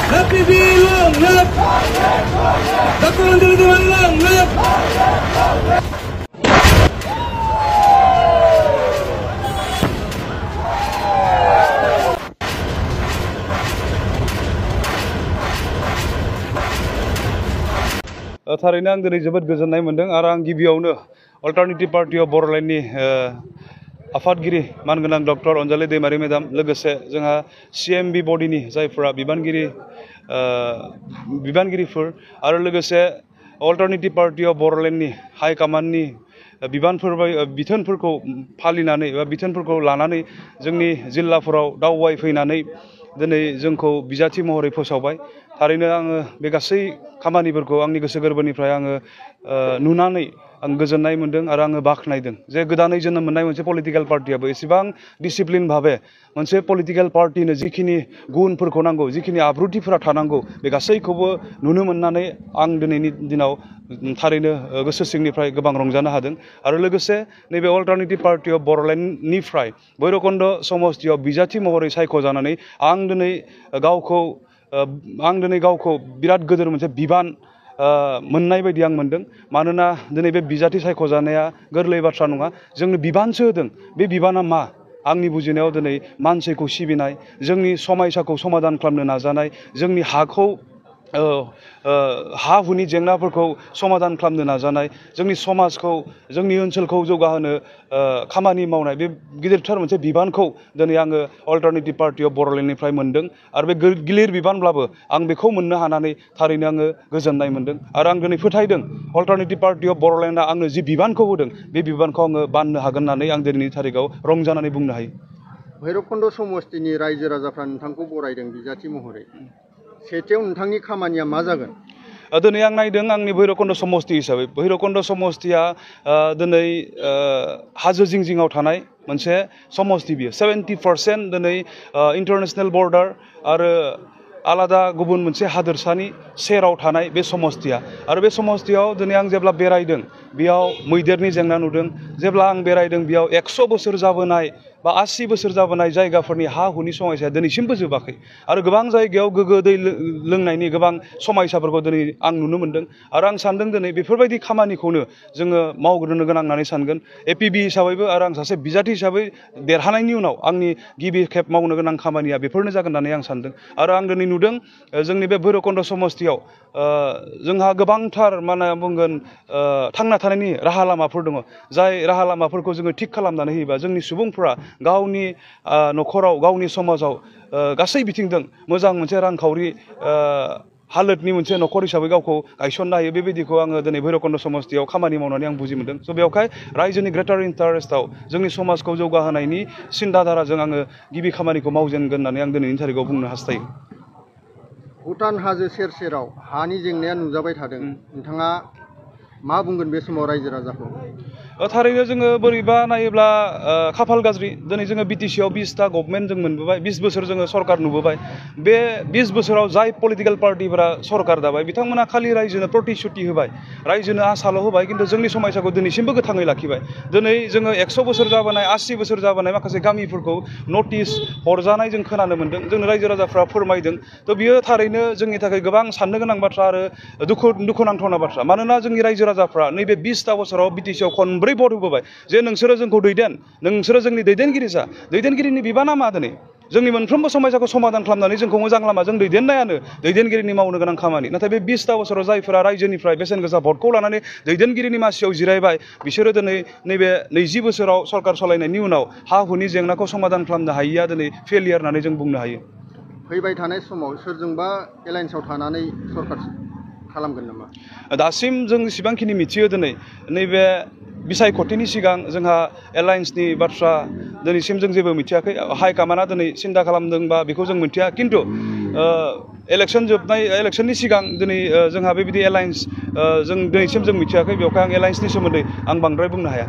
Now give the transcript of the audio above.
APB long live! Dr. Anjali Dewan long live! थारैनो आं दिनै जोबोद गोजोननाय मोनदों आरो आं गिबियावनो अल्टारनेटिभ पार्टी अफ बर'लेण्डनि आफादगिरि मानगोनां डक्टर अनजालि दैमारि मेडाम लोगोसे जोंहा CMB बडिनि जायफोरा बिबानगिरिफोर आरो लोगोसे अल्टारनेटिभ पार्टी अफ बर'लेण्डनि हाइ कमान्डनि बिथोनफोरखौ फालिनानै बा बिथोनफोरखौ लानानै जोंनि जिल्लाफोराव दावबायफैनानै दिनै जोंखौ बिजाथि महरै फोसावबाय थारैनो आङो बे गासै खामानिफोरखौ आंनि गोसो गोरबोनिफ्राय आङो नुनानै आं गोजोननाय मोनदों आरो आङो बाख्नायदों जे गोदानै जोनोम मोननाय मोनसे पलिटिकेल पार्टियाबो एसेबां डिसिप्लिन भाबे मोनसे पलिटिकेल पार्टिनो जिखिनि गुनफोरखौ नांगौ जिखिनि आब्रुथिफोरा थानांगौ बे गासैखौबो नुनो मोननानै आं दिनैनि दिनाव थारैनो गोसो सिंनिफ्राय गोबां रंजानो हादों आरो लोगोसे नैबे अल्टारनेटिभ पार्टी अफ बर'लेण्डनिफ्राय भैरबकुन्द समस्तियाव बिजाथि महरै सायख'जानानै आं दिनै गावखौ बिराद गोदोर मोनसे बिबान मोननाय बायदि आं मोनदों मानोना दिनै बे बिजाथि सायख'जानाया गोरलै बाथ्रा नङा जोंनो बिबानसो होदों बे बिबाना मा आंनि बुजिनायाव दिनै मानसिखौ सिबिनाय जोंनि समयसाखौ समाधान खालामनो नाजानाय जोंनि हा हुनि जेंनाफोरखौ समाधान खालामनो नाजानाय जोंनि समाजखौ जोंनि ओनसोलखौ जौगाहोनो खामानि मावनाय बे गिदिरथार मोनसे बिबानखौ दिनै आङो अल्टारनेटिभ पार्टी अफ बर'लेण्डनिफ्राय मोनदों आरो बे गिलिर बिबानब्लाबो आं बेखौ मोननो हानानै थारैनो आङो गोजोननाय मोनदों आरो आं दिनै फोथायदों अल्टारनेटिभ पार्टी अफ बर'लेण्डआ आंनो जि बिबानखौ होदों बे बिबानखौ आङो बाननो हागोन होननानै आं दिनैनि थारिखआव रंजानानै बुंनो हायो भैरबकुन्द समस्तिनि रायजो राजाफ्रा नोंथांखौ बरायदों बिजाथि महरै सेथियाव नोंथांनि खामानिया मा जागोन दिनै आं नायदों आंनि भैरबकुन्द समस्ति हिसाबै भैरबकुन्द समस्तिया दिनै हाजो जिं जिङाव थानाय मोनसे समस्ति बियो 70% दिनै इन्टारनेशनेल बर्डार आरो आलादा गुबुन मोनसे हादोरसानि सेराव थानाय बे समस्तिया आरो बे समस्तियाव दिनै आं जेब्ला बेरायदों बेयाव मैदेरनि जेंना नुदों जेब्ला आं बेरायदों बेयाव 100 बोसोर जाबोनाय बा 80 बोसोर जाबोनाय जायगाफोरनि हा हुनि समस्याया दिनैसिमबो जोबाखै आरो गोबां जायगायाव गोग्गो दै लोंनायनि गोबां समस्याफोरखौ दिनै आं नुनो मोनदों आरो आं सानदों दिनै बेफोरबायदि खामानिखौनो जोङो मावग्रोनो गोनां होननानै सानगोन APB हिसाबैबो आरो आं सासे बिजाथि हिसाबै देरहानायनि उनाव आंनि गिबि खेब मावनो गोनां खामानिया बेफोरनो जागोन होननानै आं सानदों आरो आं दिनै नुदों जोंनि बे भैरबकुन्द समस्तियाव जोंहा गोबांथार मा होनना बुंगोन थांना थानायनि राहा लामाफोर दङ जाय राहा लामाफोरखौ जोङो थिग खालामनानै होयोबा जोंनि सुबुंफोरा गावनि न'खराव गावनि समाजाव गासै बिथिंजों मोजां मोनसे रांखावरि हालोदनि मोनसे न'खर हिसाबै गावखौ गायसननो हायो बेबायदिखौ आङो दिनै भैरबकुन्द समस्तियाव खामानि मावनानै आं बुजि मोनदों स' बेवहाय रायजोनि ग्रेटार इन्टारेस्टआव जोंनि समाजखौ जौगाहोनायनि सिन्ताधाराजों आङो गिबि खामानिखौ मावजेनगोन होननानै आं दिनैनि थारिखआव बुंनो हास्थायो भुटान हाजो सेर सेराव हानि जेंनाया नुजाबाय थादों नोंथाङा मा बुंगोन बे समाव रायजो राजाखौ थारैनो जोङो बोरैबा नायोब्ला खाफाल गाज्रि दिनै जोङो BTC आव 20टा गभर्नमेन्ट जों मोनबोबाय 20 बोसोर जोङो सरकार नुबोबाय बे 20 बोसोराव जाय पलिटिकेल पार्टिफोरा सरकार दाबाय बिथांमोना खालि रायजोनो प्रतिश्रुति होबाय रायजोनो आसाल' होबाय खिन्थु जोंनि समस्याखौ दिनैसिमबो गोथाङै लाखिबाय दिनै जोङो 100 बोसोर जाबोनाय 80 बोसोर जाबोनाय माखासे गामिफोरखौ नटिस हरजानाय जों खोनानो मोनदों जोंनो रायजो राजाफ्रा फोरमायदों थ' बियो थारैनो जोंनि थाखाय गोबां साननो गोनां बाथ्रा आरो दुखुनांथावना बाथ्रा मानोना जोंनि रायजो राजाफ्रा नैबे 20टा बोसोराव BTC आव खनब्रै भट होबोबाय जे नोंसोरो जोंखौ नोंसोरो जोंनि दैदेनगिरि जा दैदेनगिरिनि बिबाना मा दिनै जोंनि मोनफ्रोमबो समस्याखौ समाधान खालामनानै जोंखौ मोजां लामाजों दैदेननायानो दैदेनगिरिनि मावनो गोनां खामानि नाथाय बे 20टा बोसोराव जायफोरा रायजोनिफ्राय बेसेन गोसा भटखौ लानानै दैदेनगिरिनि मासियाव जिरायबाय बिसोरो दिनै नैबे 20 बोसोराव सरकार सालायनायनि उनाव हा हुनि जेंनाखौ समाधान खालामनो हायिया दिनै फेलियर होननानै जों बुंनो हायो फैबाय थानाय समाव सोरजोंबा एलायन्सआव थानानै सरकार खालामगोन नामा दासिम जों जेसेबांखिनि मिथियो दिनै नैबे बिसायख'थिनि सिगां जोंहा एलायन्सनि बाथ्रा दिनैसिम जों जेबो मिथियाखै हाइ कामान्डआ दिनै सिन्था खालामदोंबा बेखौ जों मिथिया खिन्थु इलेक्शननि सिगां दिनै जोंहा बेबायदि एलायन्स जों दिनैसिम जों मिथियाखै बेवहाय आं एलायन्सनि सोमोन्दै आं बांद्राय बुंनो हाया